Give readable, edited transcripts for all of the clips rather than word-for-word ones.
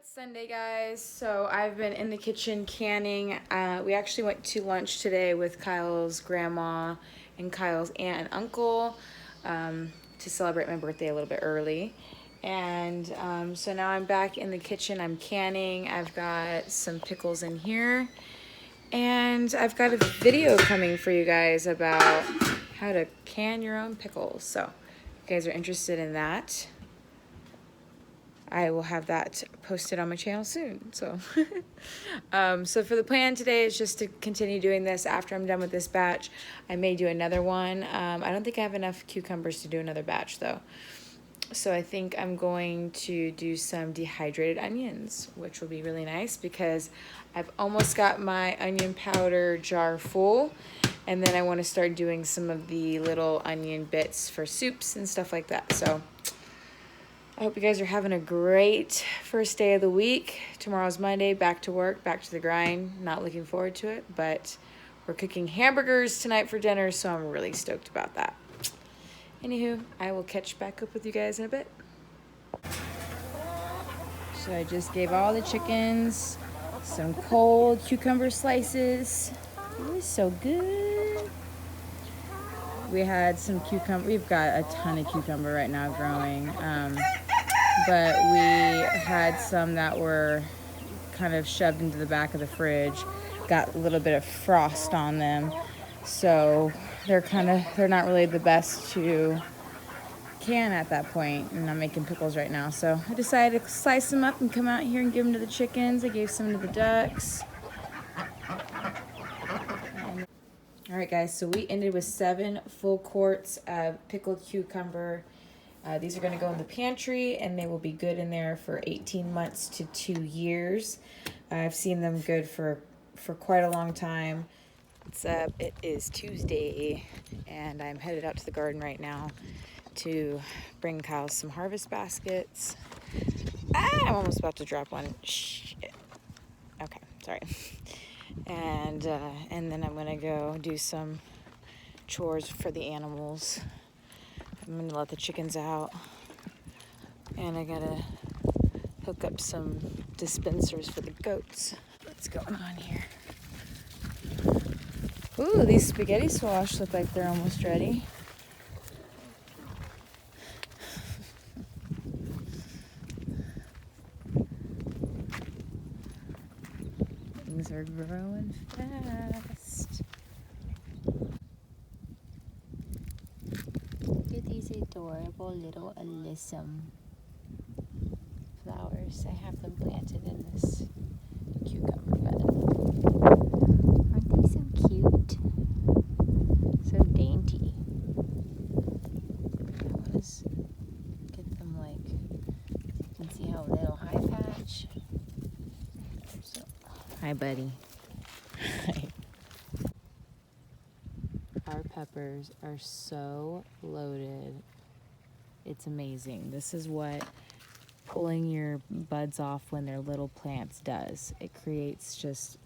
It's Sunday, guys, so I've been in the kitchen canning. We actually went to lunch today with Kyle's grandma and Kyle's aunt and uncle to celebrate my birthday a little bit early. And so now I'm back in the kitchen. I'm canning. I've got some pickles in here. And I've got a video coming for you guys about how to can your own pickles. So if you guys are interested in that, I will have that posted on my channel soon. So, so for the plan today is just to continue doing this. After I'm done with this batch, I may do another one. I don't think I have enough cucumbers to do another batch though. So I think I'm going to do some dehydrated onions, which will be really nice because I've almost got my onion powder jar full. And then I want to start doing some of the little onion bits for soups and stuff like that. So I hope you guys are having a great first day of the week. Tomorrow's Monday, back to work, back to the grind. Not looking forward to it, but we're cooking hamburgers tonight for dinner, so I'm really stoked about that. Anywho, I will catch back up with you guys in a bit. So I just gave all the chickens some cold cucumber slices. It was so good. We had some cucumber. We've got a ton of cucumber right now growing. But we had some that were kind of shoved into the back of the fridge. Got a little bit of frost on them. So they're not really the best to can at that point. And I'm making pickles right now. So I decided to slice them up and come out here and give them to the chickens. I gave some to the ducks. All right, guys, so we ended with 7 full quarts of pickled cucumber. These are going to go in the pantry, and they will be good in there for 18 months to 2 years. I've seen them good for quite a long time. It is Tuesday, and I'm headed out to the garden right now to bring Kyle some harvest baskets. I'm almost about to drop one. Shit. Okay, sorry. And then I'm gonna go do some chores for the animals. I'm gonna let the chickens out, and I gotta hook up some dispensers for the goats. What's going on here? Ooh, these spaghetti squash look like they're almost ready. Things are growing fast. Look at these adorable little alyssum flowers. I have them planted in this cucumber bed. Aren't they so cute? So dainty. I want to get them you can see how little high patch. So, hi, buddy. Hi. Our peppers are so loaded. It's amazing. This is what pulling your buds off when they're little plants does. It creates just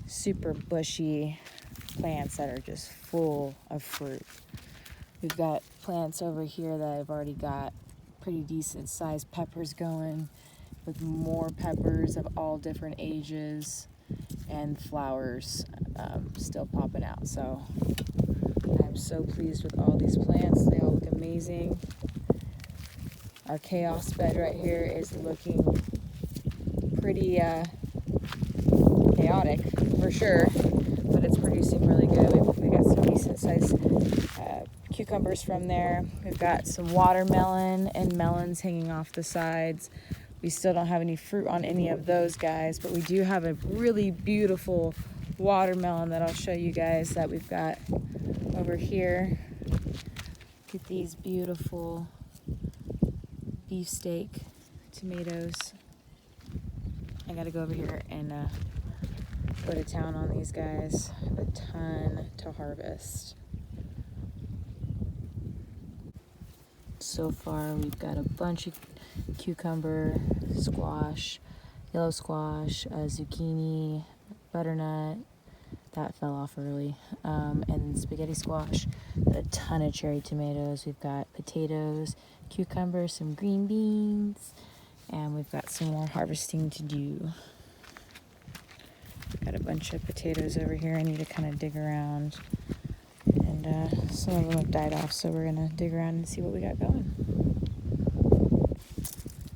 super bushy plants that are just full of fruit. We've got plants over here that I've already got pretty decent sized peppers going, with more peppers of all different ages and flowers still popping out. So I'm so pleased with all these plants. They all look amazing. Our chaos bed right here is looking pretty chaotic for sure, but it's producing really good. We got some decent sized cucumbers from there. We've got some watermelon and melons hanging off the sides. We still don't have any fruit on any of those guys, but we do have a really beautiful watermelon that I'll show you guys that we've got over here. Look at these beautiful beefsteak tomatoes. I gotta go over here and go to town on these guys. I have a ton to harvest. So far we've got a bunch of cucumber, squash, yellow squash, zucchini, butternut. That fell off early. And spaghetti squash. A ton of cherry tomatoes. We've got potatoes, cucumbers, some green beans, And we've got some more harvesting to do. Got a bunch of potatoes over here I need to kind of dig around. And some of them have died off, so we're going to dig around and see what we got going.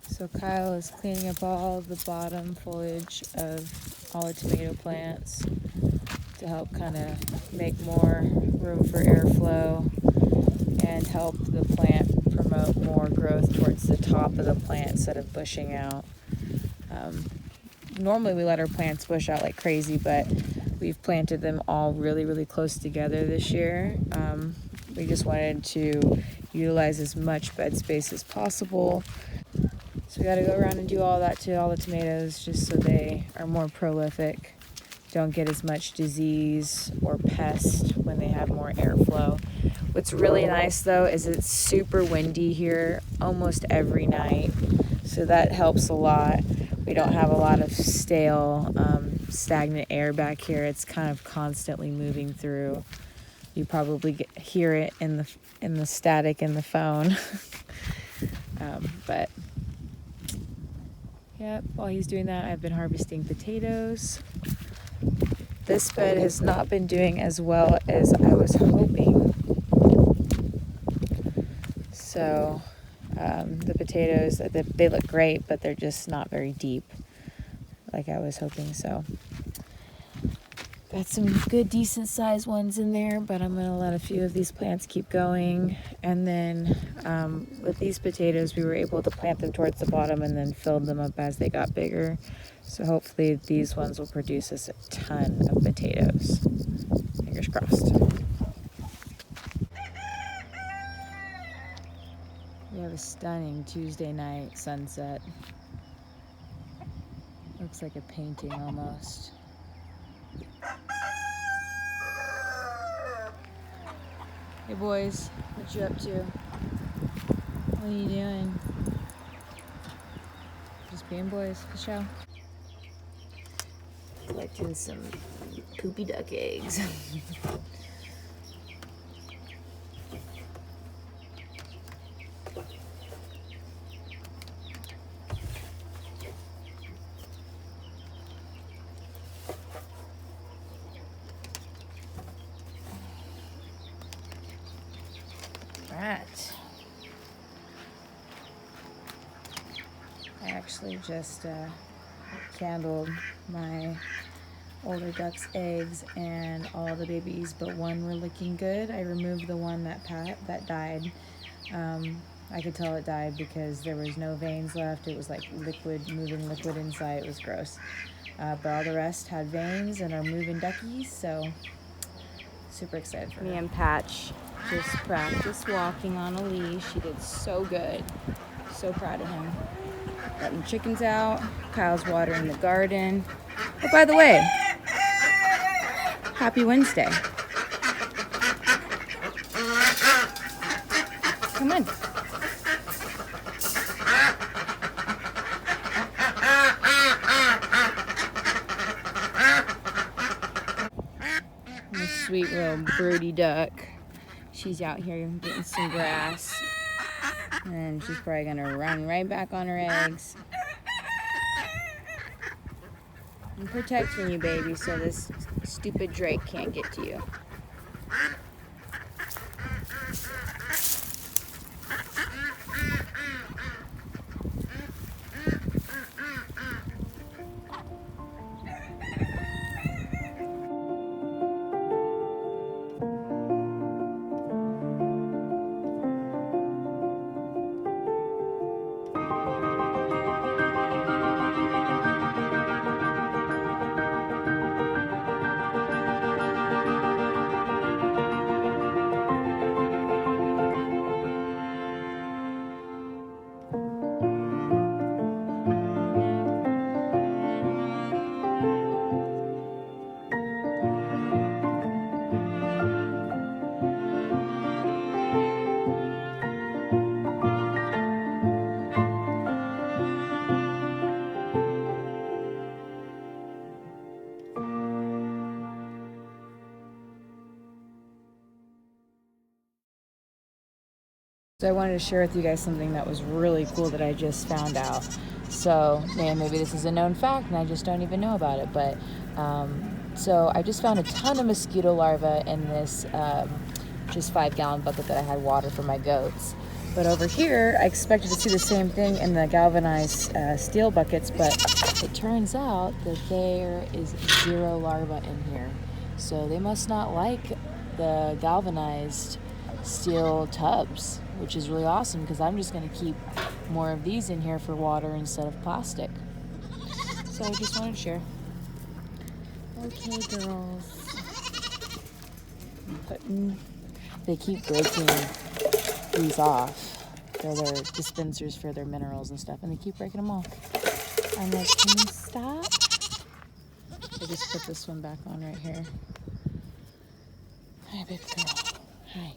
So Kyle is cleaning up all the bottom foliage of all the tomato plants to help kind of make more room for airflow and help the plant promote more growth towards the top of the plant instead of bushing out. Normally we let our plants bush out like crazy, but we've planted them all really, really close together this year. We just wanted to utilize as much bed space as possible. So we got to go around and do all that to all the tomatoes just so they are more prolific, don't get as much disease or pest when they have more airflow. What's really nice though is it's super windy here almost every night, so that helps a lot. We don't have a lot of stale, stagnant air back here. It's kind of constantly moving through. You probably hear it in the static in the phone. But yeah, while he's doing that, I've been harvesting potatoes. This bed has not been doing as well as I was hoping. So the potatoes, they look great, but they're just not very deep like I was hoping. So got some good decent sized ones in there, but I'm gonna let a few of these plants keep going. And then with these potatoes, we were able to plant them towards the bottom and then filled them up as they got bigger. So hopefully these ones will produce us a ton of potatoes. Fingers crossed. We have a stunning Tuesday night sunset. Looks like a painting almost. Hey boys, what you up to? What are you doing? Just being boys, for show. Collecting some poopy duck eggs. Right. I actually just candled my older duck's eggs, and all the babies but one were looking good. I removed the one that died. I could tell it died because there was no veins left. It was like moving liquid inside. It was gross. But all the rest had veins and are moving duckies, so super excited for her. Me and Patch just practiced walking on a leash. He did so good. So proud of him. Letting chickens out. Kyle's watering the garden. Oh, by the way, happy Wednesday. Come on. This sweet little broody duck. She's out here getting some grass. And she's probably gonna run right back on her eggs. I'm protecting you, baby, so this stupid Drake can't get to you. So I wanted to share with you guys something that was really cool that I just found out. So, man, maybe this is a known fact and I just don't even know about it, but so I just found a ton of mosquito larvae in this just 5-gallon bucket that I had water for my goats. But over here, I expected to see the same thing in the galvanized steel buckets, but it turns out that there is 0 larvae in here. So they must not like the galvanized steel tubs, which is really awesome because I'm just going to keep more of these in here for water instead of plastic. So I just wanted to share. Okay, girls. They keep breaking these off. They're their dispensers for their minerals and stuff, and they keep breaking them off. I'm like, can you stop? I just put this one back on right here. Hi, baby girl. Hi.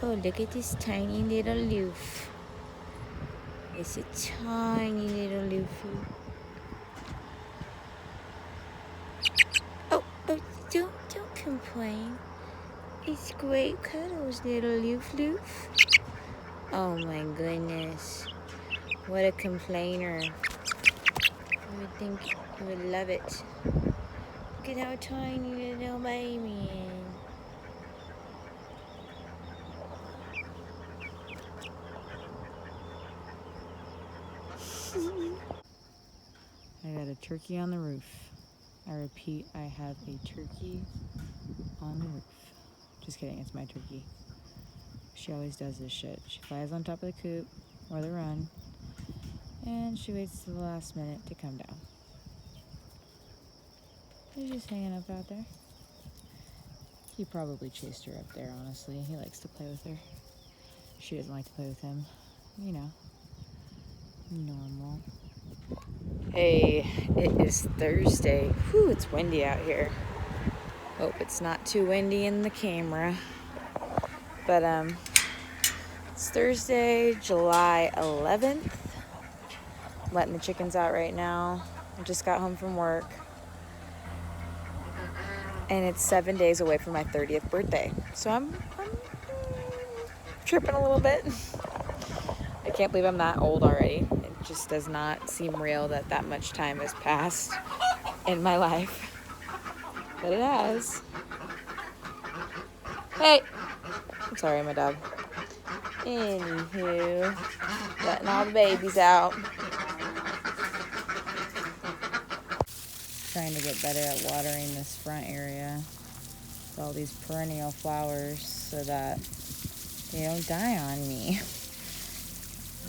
Oh, look at this tiny little leaf. It's a tiny little leafy. Oh, don't complain. It's great cuddles, little loof. Oh my goodness. What a complainer. I would think you would love it. Look at how tiny little baby is. I got a turkey on the roof. I repeat, I have a turkey on the roof. Just kidding, it's my turkey. She always does this shit. She flies on top of the coop or the run, and she waits till the last minute to come down. He's just hanging up out there. He probably chased her up there, honestly. He likes to play with her. She doesn't like to play with him. You know, normal. Hey, it is Thursday. Whew, it's windy out here. Hope it's not too windy in the camera. But it's Thursday, July 11th. I'm letting the chickens out right now. I just got home from work. And it's 7 days away from my 30th birthday. So I'm tripping a little bit. I can't believe I'm that old already. It just does not seem real that much time has passed in my life. But it has. Hey! I'm sorry, my dog. Anywho, letting all the babies out. Trying to get better at watering this front area with all these perennial flowers so that they don't die on me.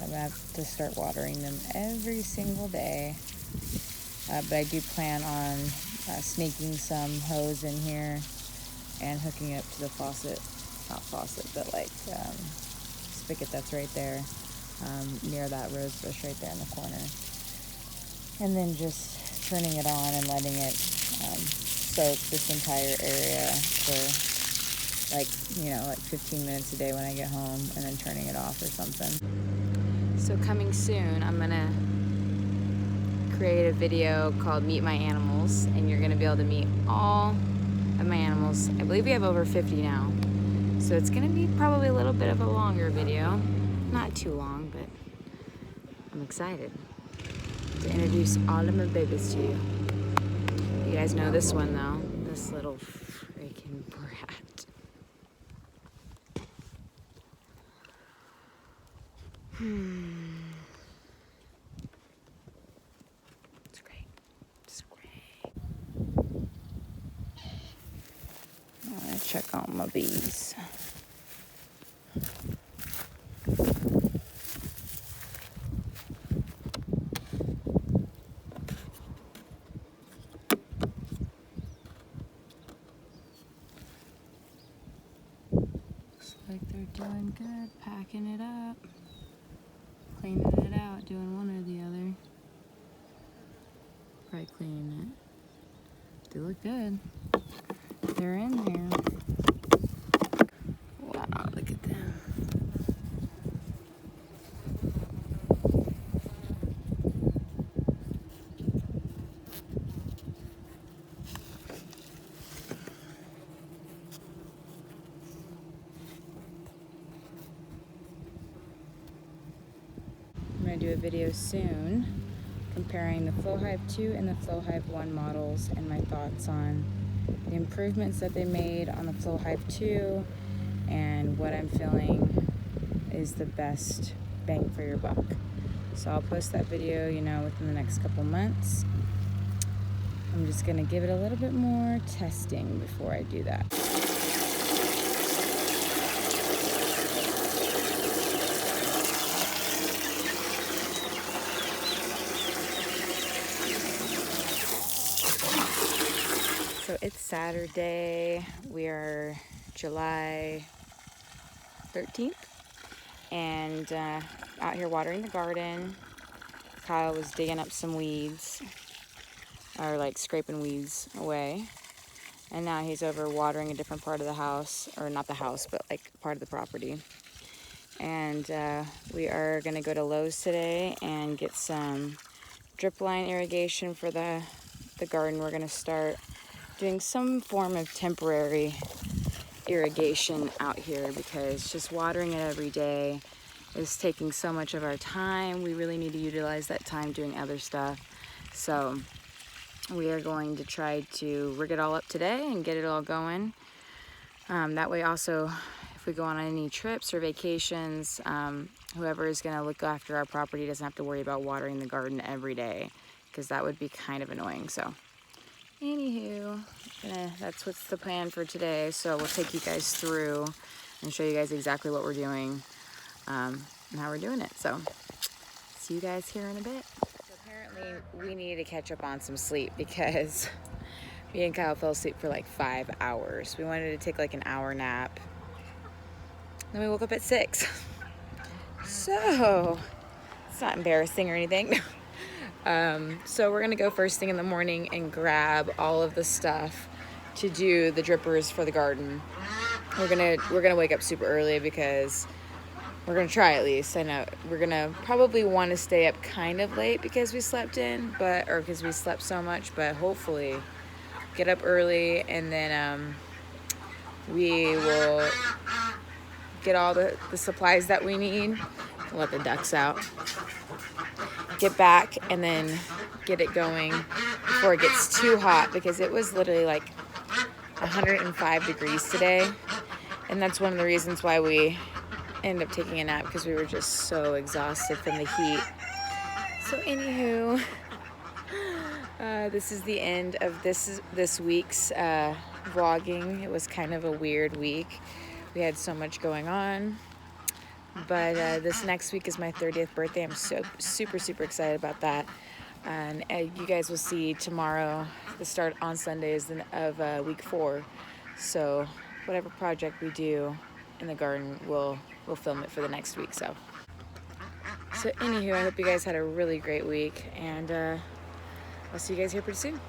I'm gonna have to start watering them every single day. But I do plan on sneaking some hose in here and hooking it to the faucet. Not faucet, but like spigot that's right there near that rose bush right there in the corner. And then just turning it on and letting it soak this entire area for like 15 minutes a day when I get home, and then turning it off or something. So coming soon, I'm gonna create a video called Meet My Animals, and you're gonna be able to meet all of my animals. I believe we have over 50 now. So it's gonna be probably a little bit of a longer video. Not too long, but I'm excited to introduce all of my babies to you. You guys know this one though, this little freaking brat. It's great. It's great. I'm gonna check on my bees. Looks like they're doing good, packing it up, cleaning it out, doing one or the other. Probably cleaning it. They look good. They're in there. Wow, look at them. a video soon comparing the Flow Hive 2 and the Flow Hive 1 models and my thoughts on the improvements that they made on the Flow Hive 2 and what I'm feeling is the best bang for your buck. So I'll post that video, within the next couple months. I'm just gonna give it a little bit more testing before I do that. So it's Saturday, we are July 13th, and out here watering the garden. Kyle was digging up some weeds, or like scraping weeds away, and now he's over watering a different part of the house, or not the house, but like part of the property. And we are gonna go to Lowe's today and get some drip line irrigation for the garden. We're gonna start doing some form of temporary irrigation out here because just watering it every day is taking so much of our time. We really need to utilize that time doing other stuff. So we are going to try to rig it all up today and get it all going. That way also, if we go on any trips or vacations, whoever is gonna look after our property doesn't have to worry about watering the garden every day, because that would be kind of annoying. So anywho, that's what's the plan for today. So we'll take you guys through and show you guys exactly what we're doing and how we're doing it. So see you guys here in a bit. So apparently we need to catch up on some sleep because me and Kyle fell asleep for like 5 hours. We wanted to take like an hour nap. Then we woke up at 6. So it's not embarrassing or anything. So we're gonna go first thing in the morning and grab all of the stuff to do the drippers for the garden. We're gonna wake up super early because we're gonna try at least. I know we're gonna probably want to stay up kind of late because we slept in, or because we slept so much, but hopefully get up early, and then we will get all the supplies that we need. Let the ducks out. Get back and then get it going before it gets too hot, because it was literally like 105 degrees today, and that's one of the reasons why we ended up taking a nap, because we were just so exhausted from the heat. So anywho, this is the end of this week's vlogging. It was kind of a weird week. We had so much going on. But this next week is my 30th birthday. I'm so super excited about that. And you guys will see tomorrow, the start on Sundays of week 4. So whatever project we do in the garden, we'll film it for the next week. So anywho, I hope you guys had a really great week, and I'll see you guys here pretty soon.